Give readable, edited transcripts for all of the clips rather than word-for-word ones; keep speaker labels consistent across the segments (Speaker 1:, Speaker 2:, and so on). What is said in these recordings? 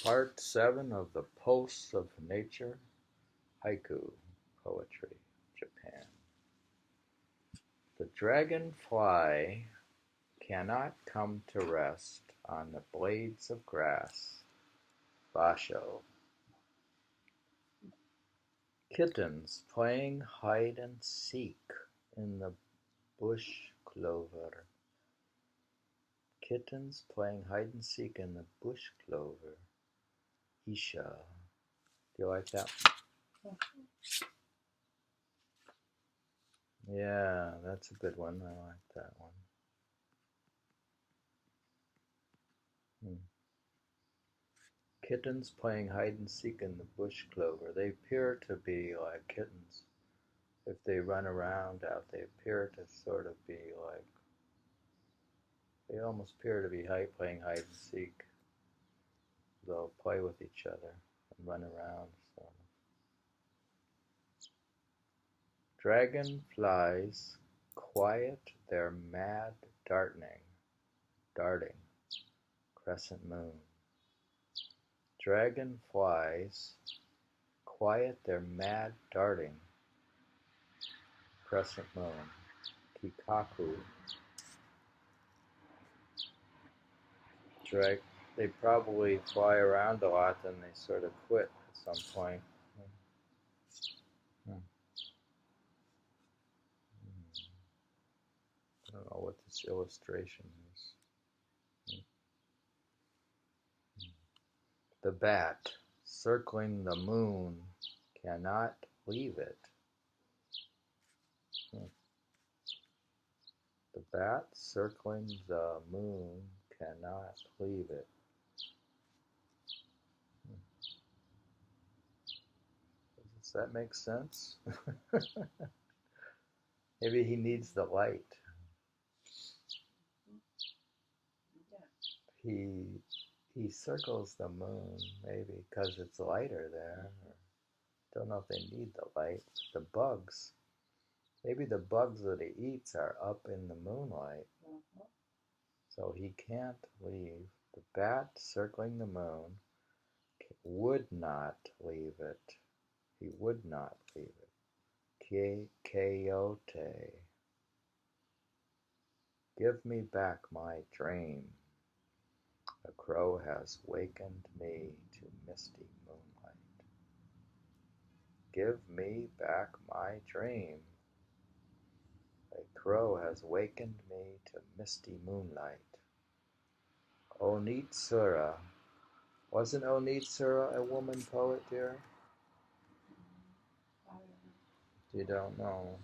Speaker 1: Part 7 of the Pulse of Nature, Haiku Poetry, Japan. The dragonfly cannot come to rest on the blades of grass. Basho. Kittens playing hide and seek in the bush clover. Kittens playing hide and seek in the bush clover. ISSA. Do you like that? Yeah, that's a good one. I like that one. Kittens playing hide and seek in the bush clover. They appear to be like kittens. If they run around out, they appear to sort of be like, they almost appear to be playing hide and seek. They'll play with each other and run around. Sort of. Dragonflies quiet their mad darting, crescent moon. Dragonflies quiet their mad darting, crescent moon. Kikaku. They probably fly around a lot, then they sort of quit at some point. I don't know what this illustration is. The bat circling the moon cannot leave it. The bat circling the moon cannot leave it. Does that make sense? Maybe he needs the light. He circles the moon, maybe because it's lighter there. Don't know if they need the light. The bugs, maybe the bugs that he eats are up in the moonlight. So he can't leave. The bat circling the moon would not leave it. He would not leave it. Kyotai. Give me back my dream. A crow has wakened me to misty moonlight. Give me back my dream. A crow has wakened me to misty moonlight. Onitsura. Wasn't Onitsura a woman poet, dear? You don't know.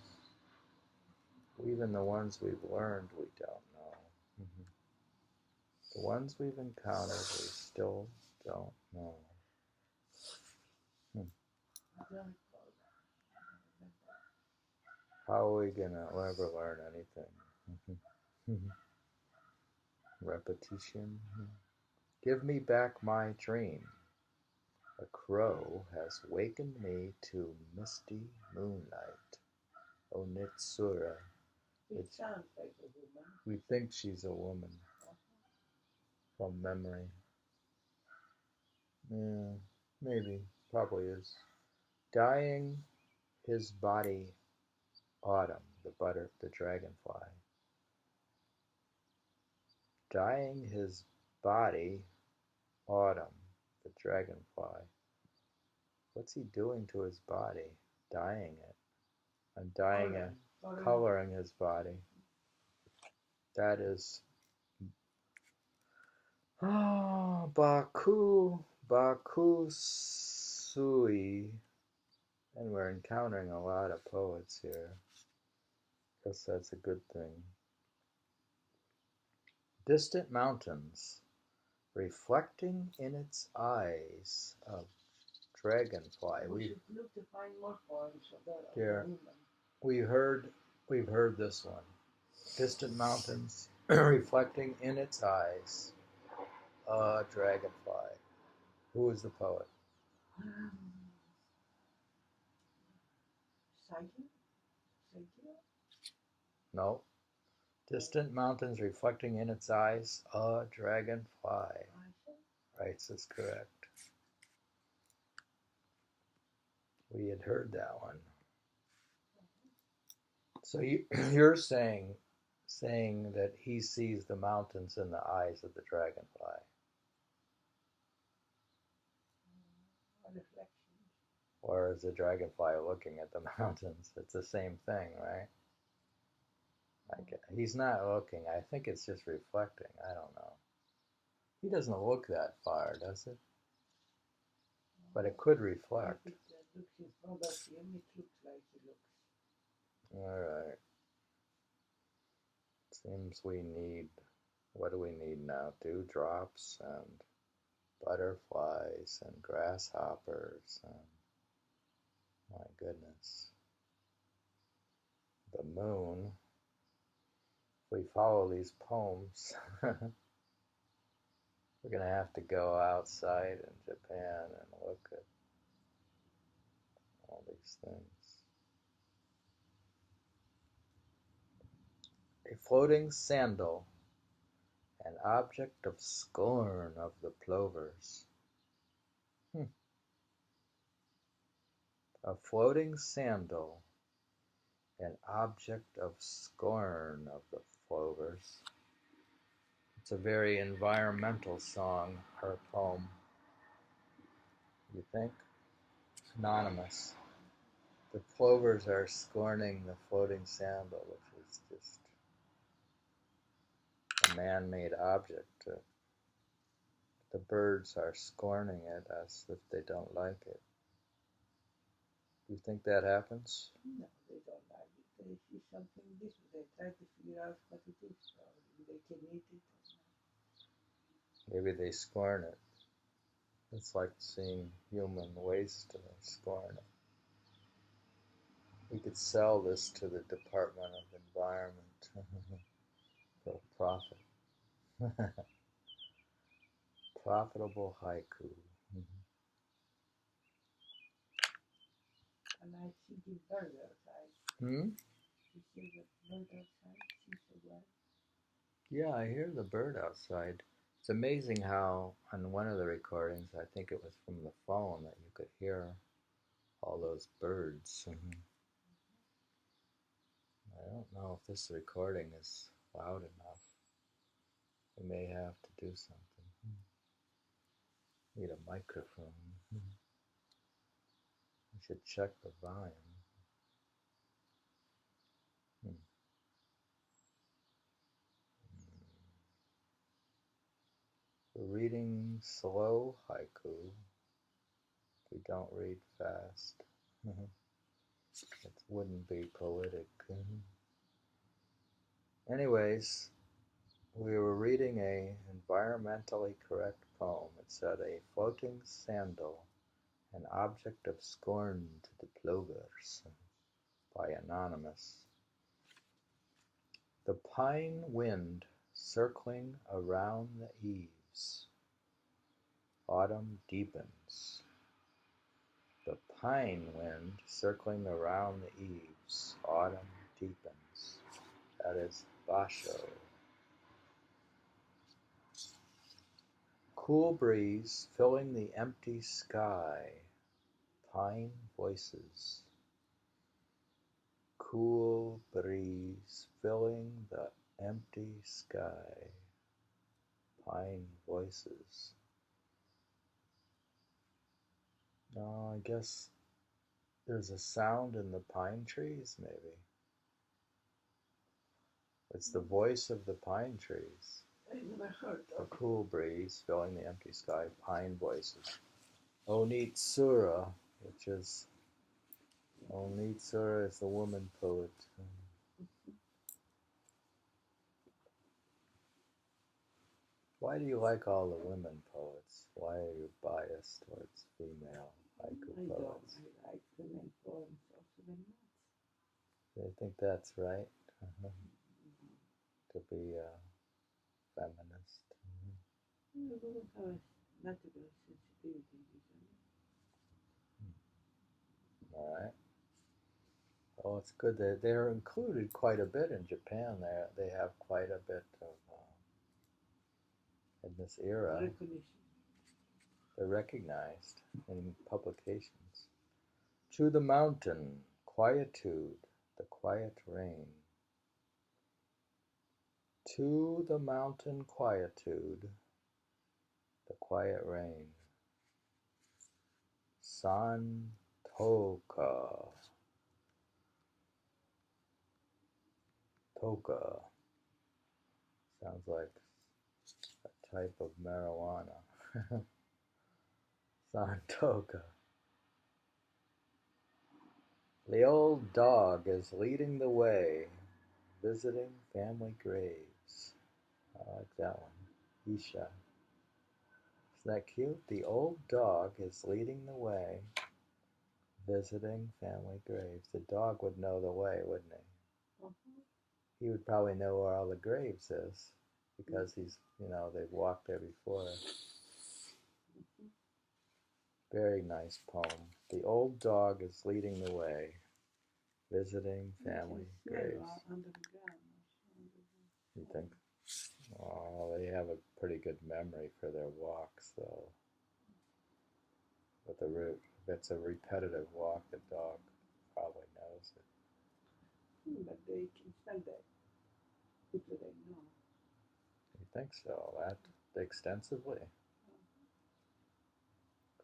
Speaker 1: Even the ones we've learned, we don't know. The ones we've encountered, we still don't know. How are we gonna ever learn anything? Repetition. Give me back my dream. A crow has wakened me to misty moonlight. Onitsura.
Speaker 2: It sounds like a woman.
Speaker 1: We think she's a woman from memory. Yeah, maybe. Probably is. Dyeing his body autumn, the dragonfly. Dyeing his body autumn, the dragonfly. What's he doing to his body? Dyeing it. And dyeing it, coloring his body. That is Bakusui. And we're encountering a lot of poets here. Guess that's a good thing. Distant mountains, reflecting in its eyes of dragonfly.
Speaker 2: We should look to find more poems about
Speaker 1: Here,
Speaker 2: women.
Speaker 1: we've heard this one. Distant mountains, reflecting in its eyes a dragonfly. Who is the poet? No. Distant mountains reflecting in its eyes a dragonfly. Rights is correct. We had heard that one. So you're saying that he sees the mountains in the eyes of the dragonfly. Or is the dragonfly looking at the mountains? It's the same thing, right? He's not looking. I think it's just reflecting. I don't know. He doesn't look that far, does it? But it could reflect. All right. Seems we need, what do we need now? Dewdrops and butterflies and grasshoppers and, my goodness, the moon. If we follow these poems, we're going to have to go outside in Japan and look at all these things. A floating sandal, an object of scorn of the plovers. A floating sandal, an object of scorn of the plovers. It's a very environmental song, or poem. You think? Anonymous. The plovers are scorning the floating sandal, which is just a man-made object. The birds are scorning it as if they don't like it. Do you think that happens?
Speaker 2: No, they don't like it. They see something different. They try to figure out what it is. Probably they can eat it or not.
Speaker 1: Maybe they scorn it. It's like seeing human waste and scorn it. We could sell this to the Department of Environment for profit. Profitable haiku.
Speaker 2: And I see the bird outside.
Speaker 1: Hmm?
Speaker 2: You see the bird outside? She's so bright.
Speaker 1: Yeah, I hear the bird outside. It's amazing how on one of the recordings, I think it was from the phone, that you could hear all those birds. I don't know if this recording is loud enough. We may have to do something. Need a microphone. I should check the volume. We're reading slow haiku. We don't read fast. It wouldn't be poetic. Anyways, we were reading a environmentally correct poem. It said, a floating sandal, an object of scorn to the plovers, by Anonymous. The pine wind circling around the eaves. Autumn deepens. The pine wind circling around the eaves. Autumn deepens. That is Basho. Cool breeze filling the empty sky. Pine voices. Cool breeze filling the empty sky. Pine voices. No, I guess there's a sound in the pine trees, maybe. It's the voice of the pine trees.
Speaker 2: I never heard
Speaker 1: A
Speaker 2: of it.
Speaker 1: cool breeze filling the empty sky, pine voices. Onitsura, which is, Onitsura is the woman poet. Why do you like all the women poets? Why are you biased towards female haiku poets?
Speaker 2: I like the men poems also very much.
Speaker 1: They think that's right, to be a feminist.
Speaker 2: You don't have a natural sensitivity,
Speaker 1: All right. Well, it's good that they're included quite a bit in Japan. They have quite a bit of in this era.
Speaker 2: recognition.
Speaker 1: They're recognized in publications. To the mountain, quietude, the quiet rain. To the mountain, quietude, the quiet rain. Santoka. Toka. Sounds like a type of marijuana. Santoka. The old dog is leading the way, visiting family graves. I like that one. Isha. Isn't that cute? The old dog is leading the way, visiting family graves. The dog would know the way, wouldn't he? He would probably know where all the graves is because they've walked there before. Very nice poem. The old dog is leading the way, visiting family graves. You think? Oh, they have a pretty good memory for their walks, though. If it's a repetitive walk, the dog probably knows it.
Speaker 2: But they can smell that. People they know.
Speaker 1: You think so? That extensively?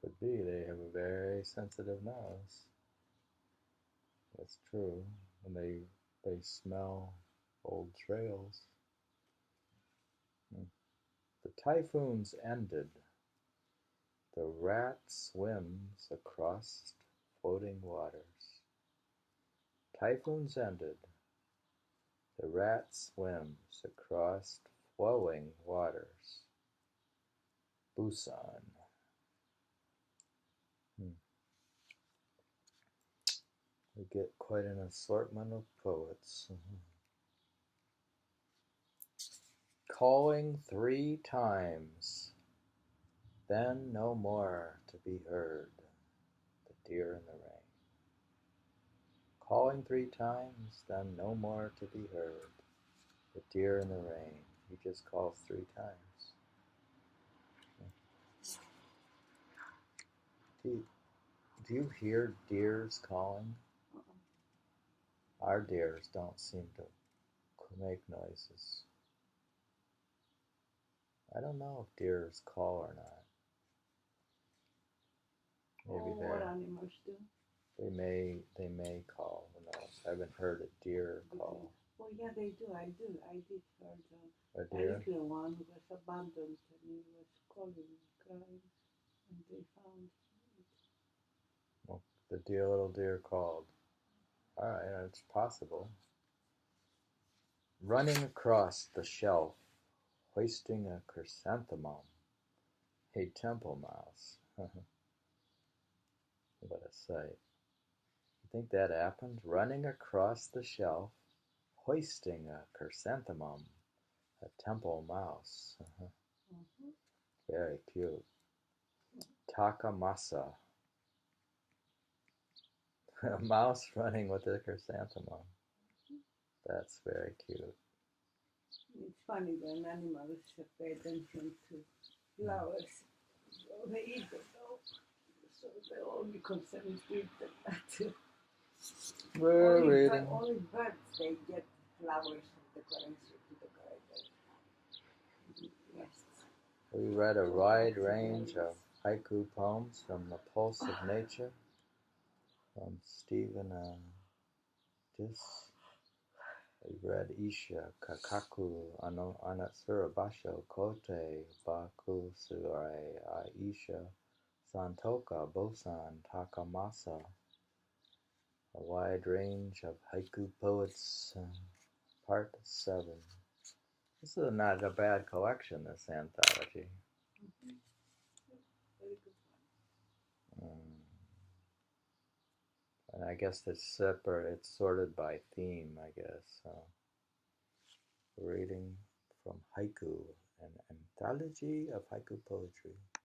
Speaker 1: Could be. They have a very sensitive nose. That's true. And they smell old trails. The typhoon's ended. The rat swims across floating waters. Typhoon's ended. The rat swims across flowing waters. Buson. We get quite an assortment of poets. Calling 3 times, then no more to be heard. The deer in the rain. Calling 3 times, then no more to be heard. The deer in the rain. He just calls 3 times. Do you hear deers calling? Our deers don't seem to make noises. I don't know if deers call or not. Maybe
Speaker 2: what animals do?
Speaker 1: They may call. Who knows? I haven't heard a deer call.
Speaker 2: Oh yeah, they do. I did heard
Speaker 1: a deer.
Speaker 2: A little one who was abandoned and he was calling, crying, and they found it.
Speaker 1: Well, the little deer called. All right, it's possible. Running across the shelf, hoisting a chrysanthemum, a temple mouse. What a sight. You think that happened? Running across the shelf, hoisting a chrysanthemum, a temple mouse. Very cute. Takamasa. A mouse running with a chrysanthemum. That's very cute.
Speaker 2: It's funny when animals pay attention to flowers. They eat them though. So the only concern is with that.
Speaker 1: We're reading.
Speaker 2: Only birds they get flowers from the currency to the garden. Yes.
Speaker 1: We read a wide range of haiku poems from The Pulse of Nature from Stephen Addiss. We read Isha, Kikaku, Onitsura, Basho, Kyotai, Bakusui, Isha, Santoka, Buson, Takamasa. A wide range of haiku poets, part 7. This is not a bad collection, this anthology.
Speaker 2: Very good one.
Speaker 1: And I guess it's separate, it's sorted by theme, I guess. So, reading from Haiku, an anthology of haiku poetry.